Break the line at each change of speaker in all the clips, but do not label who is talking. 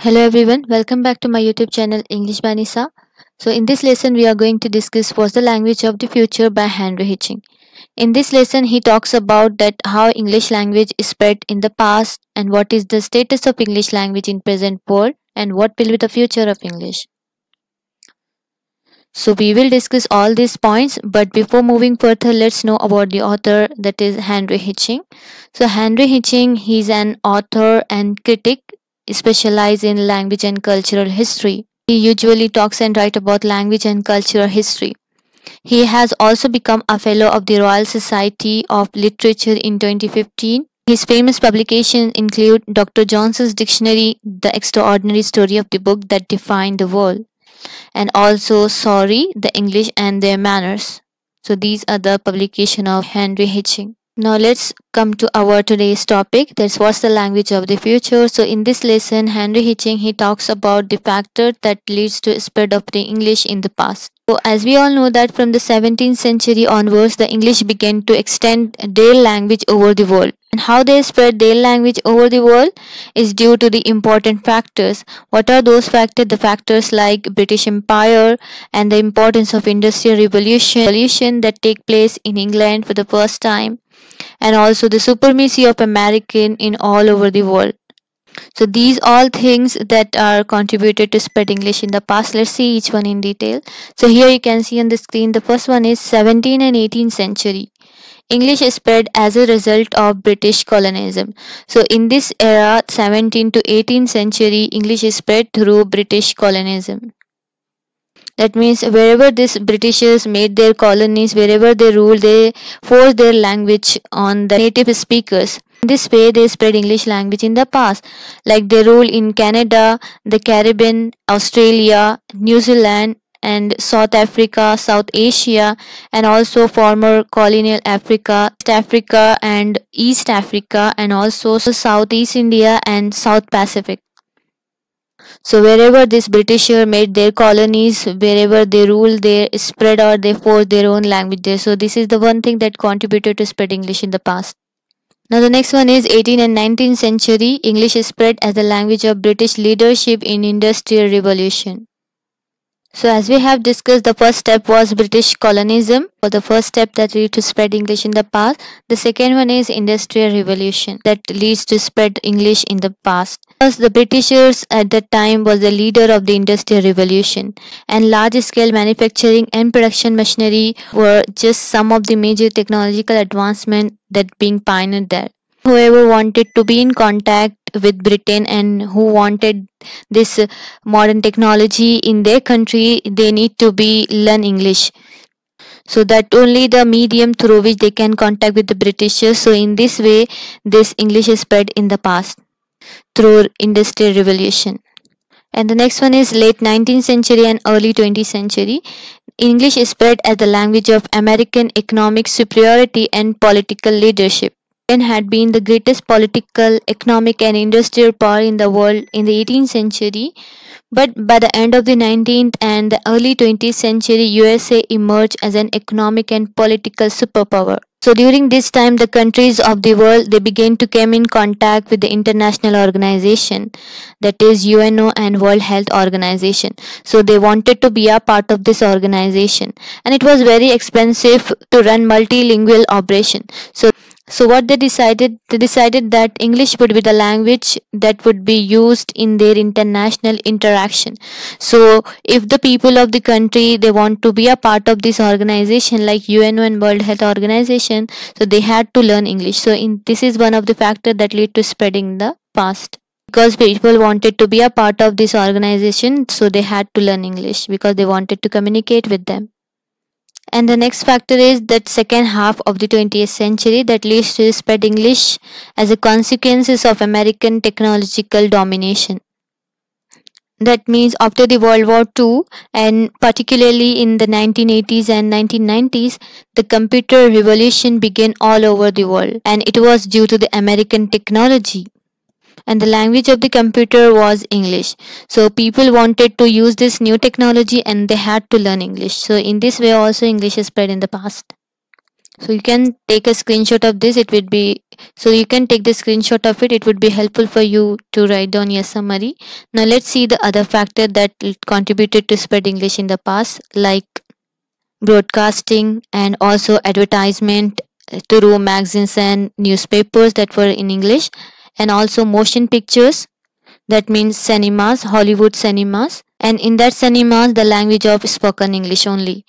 Hello everyone, welcome back to my YouTube channel English by Nisa. So in this lesson we are going to discuss what's the language of the future by Henry Hitching. In this lesson he talks about that how English language is spread in the past and what is the status of English language in present world and what will be the future of English. So we will discuss all these points, but before moving further let's know about the author, that is Henry Hitching. So Henry Hitching, he's an author and critic specialized in language and cultural history. He usually talks and writes about language and cultural history. He has also become a fellow of the Royal Society of Literature in 2015. His famous publications include Dr. Johnson's Dictionary, The Extraordinary Story of the Book That Defined the World, and also Sorry, the English and Their Manners. So these are the publication of Henry Hitching. Now let's come to our today's topic, that's what's the language of the future. So in this lesson Henry Hitching, he talks about the factor that leads to spread of the English in the past. So as we all know that from the 17th century onwards the English began to extend their language over the world. And how they spread their language over the world is due to the important factors. What are those factors? The factors like British Empire and the importance of Industrial Revolution that take place in England for the first time, and also the supremacy of American in all over the world. So these all things that are contributed to spread English in the past. Let's see each one in detail. So here you can see on the screen, the first one is 17th and 18th century. English spread as a result of British colonialism. So in this era, 17th to 18th century, English is spread through British colonialism. That means wherever these Britishers made their colonies, wherever they ruled, they forced their language on the native speakers. In this way, they spread English language in the past. Like they ruled in Canada, the Caribbean, Australia, New Zealand, and South Africa, South Asia, and also former colonial Africa, East Africa and East Africa, and also Southeast India and South Pacific. So wherever this Britisher made their colonies, wherever they ruled, they spread or they forced their own language there. So this is the one thing that contributed to spread English in the past. Now the next one is 18th and 19th century. English is spread as the language of British leadership in Industrial Revolution. So as we have discussed, the first step was British colonialism, or the first step that leads to spread English in the past. The second one is Industrial Revolution that leads to spread English in the past. Because the Britishers at that time was the leader of the Industrial Revolution, and large-scale manufacturing and production machinery were just some of the major technological advancements that being pioneered there. Whoever wanted to be in contact with Britain and who wanted this modern technology in their country, they need to be learn English. So that only the medium through which they can contact with the Britishers. So in this way, this English is spread in the past through Industrial Revolution. And the next one is late 19th century and early 20th century. English is spread as the language of American economic superiority and political leadership. Had been the greatest political, economic and industrial power in the world in the 18th century, but by the end of the 19th and the early 20th century, USA emerged as an economic and political superpower. So during this time, the countries of the world, they began to come in contact with the international organization, that is UNO and World Health Organization. So they wanted to be a part of this organization, and it was very expensive to run multilingual operation. So what they decided that English would be the language that would be used in their international interaction. So if the people of the country, they want to be a part of this organization like UNO and World Health Organization, so they had to learn English. So this is one of the factors that lead to spreading the past. Because people wanted to be a part of this organization, so they had to learn English because they wanted to communicate with them. And the next factor is that second half of the 20th century that leads to spread English as a consequences of American technological domination. That means after the World War II and particularly in the 1980s and 1990s, the computer revolution began all over the world, and it was due to the American technology. And the language of the computer was English. So people wanted to use this new technology and they had to learn English. So in this way also English is spread in the past. So you can take a screenshot of this, it will be So you can take the screenshot of it. It would be helpful for you to write down your summary. Now let's see the other factor that contributed to spread English in the past, like broadcasting and also advertisement through magazines and newspapers that were in English, and also motion pictures, that means cinemas, Hollywood cinemas, and in that cinemas the language of spoken English only,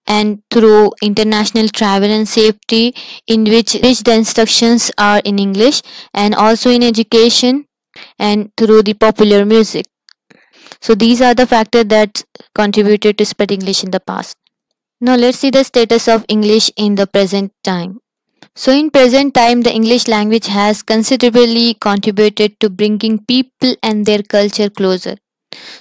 and through international travel and safety, in which the instructions are in English, and also in education and through the popular music. So these are the factors that contributed to spread English in the past. Now let's see the status of English in the present time. So in present time, the English language has considerably contributed to bringing people and their culture closer.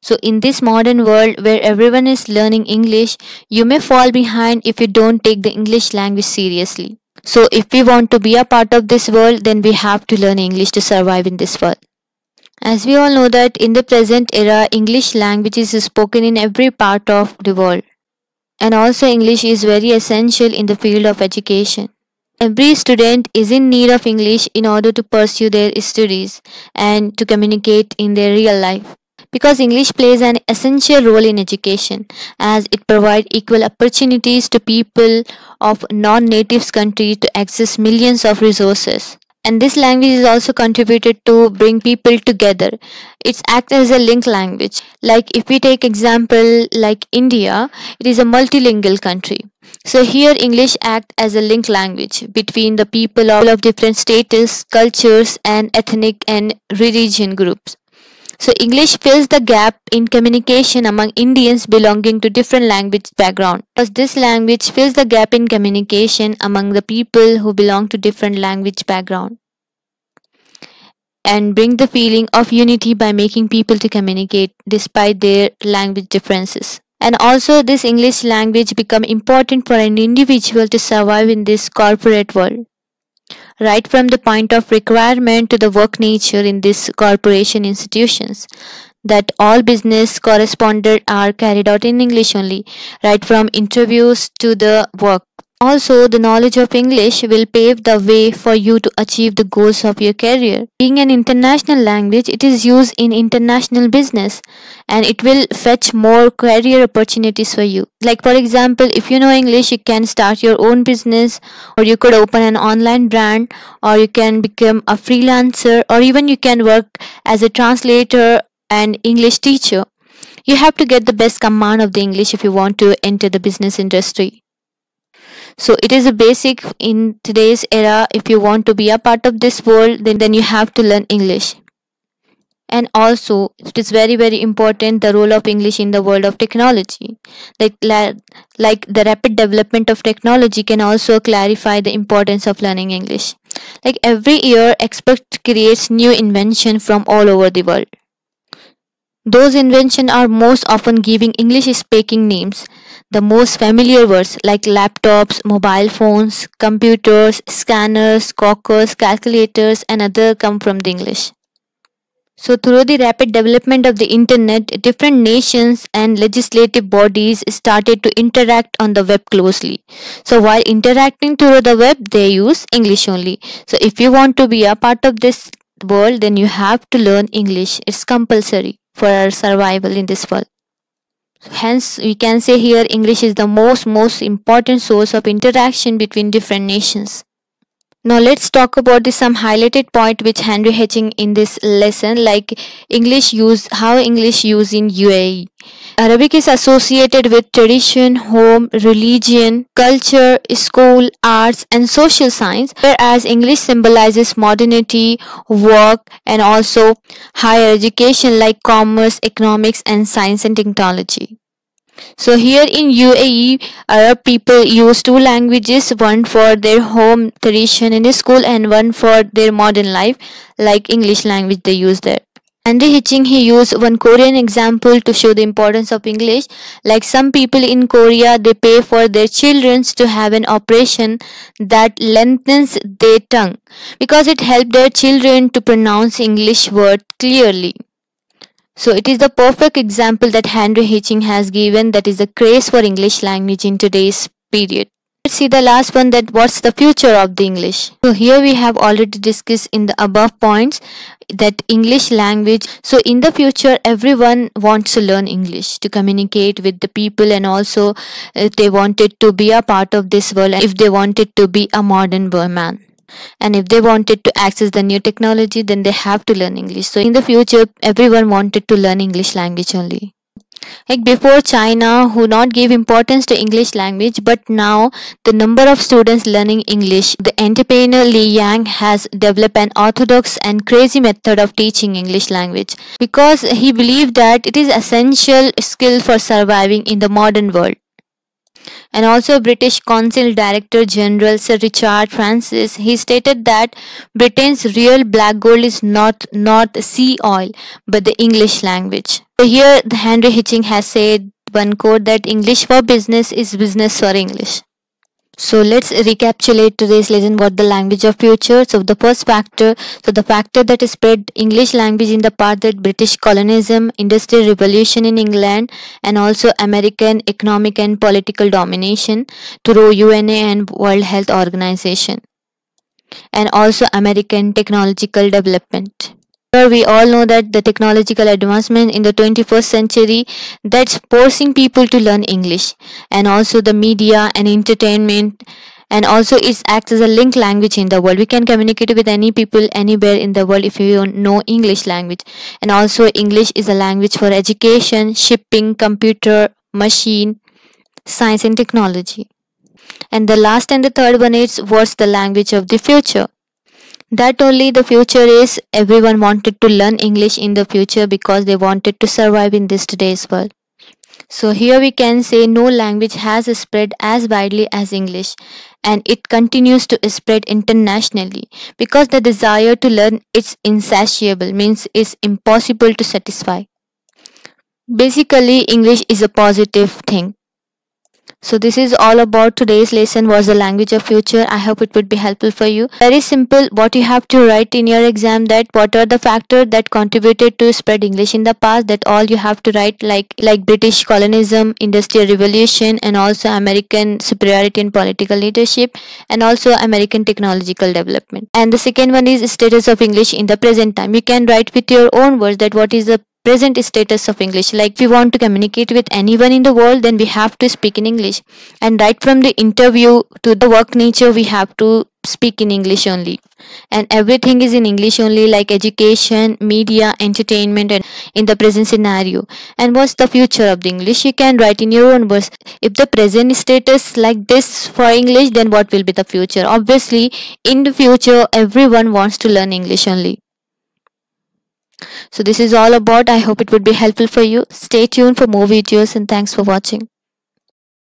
So in this modern world where everyone is learning English, you may fall behind if you don't take the English language seriously. So if we want to be a part of this world, then we have to learn English to survive in this world. As we all know that in the present era, English language is spoken in every part of the world. And also English is very essential in the field of education. Every student is in need of English in order to pursue their studies and to communicate in their real life. Because English plays an essential role in education as it provides equal opportunities to people of non-native countries to access millions of resources. And this language is also contributed to bring people together. It's act as a link language. Like if we take example like India, it is a multilingual country. So here English act as a link language between the people of different status, cultures and ethnic and religion groups. So English fills the gap in communication among Indians belonging to different language background. Because this language fills the gap in communication among the people who belong to different language background and bring the feeling of unity by making people to communicate despite their language differences. And also this English language become important for an individual to survive in this corporate world. Right from the point of requirement to the work nature in these corporation institutions, that all business corresponded are carried out in English only, right from interviews to the work. Also, the knowledge of English will pave the way for you to achieve the goals of your career. Being an international language, it is used in international business and it will fetch more career opportunities for you. Like for example, if you know English, you can start your own business, or you could open an online brand, or you can become a freelancer, or even you can work as a translator and English teacher. You have to get the best command of the English if you want to enter the business industry. So it is a basic in today's era. If you want to be a part of this world, then you have to learn English. And also it is very important the role of English in the world of technology. Like the rapid development of technology can also clarify the importance of learning English. Like every year, experts creates new invention from all over the world. Those inventions are most often giving English speaking names. The most familiar words like laptops, mobile phones, computers, scanners, clockers, calculators and other come from the English. So through the rapid development of the internet, different nations and legislative bodies started to interact on the web closely. So while interacting through the web, they use English only. So if you want to be a part of this world, then you have to learn English. It's compulsory for our survival in this world. Hence, we can say here English is the most important source of interaction between different nations. Now let's talk about some highlighted point which Henry Hitching in this lesson, like how English used in UAE. Arabic is associated with tradition, home, religion, culture, school, arts and social science, whereas English symbolizes modernity, work and also higher education like commerce, economics and science and technology. So here in UAE, Arab people use two languages, one for their home tradition in school and one for their modern life, like English language they use there. Henry Hitching, he used one Korean example to show the importance of English. Like some people in Korea, they pay for their children to have an operation that lengthens their tongue because it helped their children to pronounce English word clearly. So it is the perfect example that Henry Hitching has given, that is the craze for English language in today's period. Let's see the last one, that what's the future of the English. So here we have already discussed in the above points that English language. So in the future everyone wants to learn English to communicate with the people, and also if they wanted to be a part of this world, and if they wanted to be a modern man, and if they wanted to access the new technology, then they have to learn English. So in the future everyone wanted to learn English language only. Like before, China who not give importance to English language, but now the number of students learning English. The entrepreneur Li Yang has developed an orthodox and crazy method of teaching English language because he believed that it is essential skill for surviving in the modern world. And also British Consul Director General Sir Richard Francis, he stated that Britain's real black gold is not sea oil but the English language. So here the Henry Hitching has said one quote that English for business is business for English. So let's recapitulate today's lesson what the language of future. So the first factor, so the factor that spread English language in the part that British colonialism, industrial revolution in England, and also American economic and political domination through UNA and World Health Organization, and also American technological development. We all know that the technological advancement in the 21st century, that's forcing people to learn English, and also the media and entertainment, and also it acts as a link language in the world. We can communicate with any people anywhere in the world if you don't know English language. And also English is a language for education, shipping, computer, machine, science and technology. And the last and the third one is what's the language of the future. That only the future is everyone wanted to learn English in the future because they wanted to survive in this today's world. So here we can say no language has spread as widely as English, and it continues to spread internationally because the desire to learn is insatiable, means it's impossible to satisfy. Basically English is a positive thing. So this is all about today's lesson, was the language of future. I hope it would be helpful for you. Very simple, what you have to write in your exam, that what are the factors that contributed to spread English in the past, that all you have to write, like British colonialism, industrial revolution, and also American superiority in political leadership, and also American technological development. And the second one is status of English in the present time. You can write with your own words that what is the present status of English. Like if we want to communicate with anyone in the world, then we have to speak in English. And right from the interview to the work nature, we have to speak in English only. And everything is in English only, like education, media, entertainment, and in the present scenario. And what's the future of the English? You can write in your own words. If the present status like this for English, then what will be the future? Obviously, in the future, everyone wants to learn English only. So this is all about. I hope it would be helpful for you. Stay tuned for more videos, and thanks for watching.